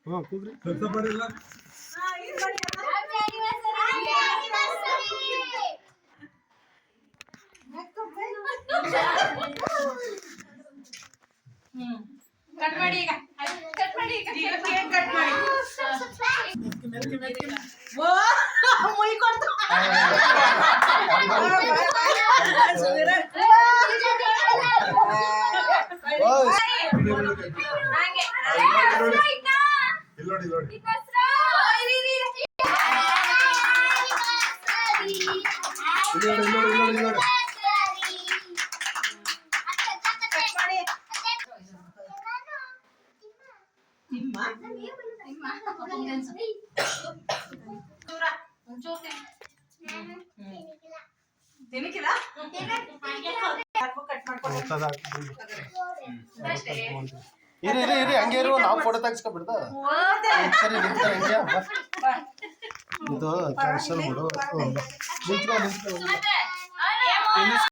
ಹಾಂ ಕೂಗ್ರಿ ಕೆಲಸ ಮಾಡಿಲ್ಲ ಕಟ್ ಮಾಡಿ ಈಗ ಕಟ್ ಮಾಡಿ ಈಗ ಕೇಕ್ ಕಟ್ ಮಾಡಿ ಓ ಮುಯಿ ಕೊಡ್ತು ನೋಡಿ ನೋಡಿ ತಿನ್ನಕ್ಕಿಲ್ಲ ಇರಿ ಇರಿ ಇರಿ ಹಂಗೆ ಇರು ನಾವು ಫೋಟೋ ತೆಗಿಸ್ಕೊಬಿಡ್ದ ಸರಿ ನಿಂತಾರೆ ಹಂಗೆ ಇದು ಕ್ಯಾನ್ಸಲ್ ಮಾಡು ನಿಂತ್ಕೊ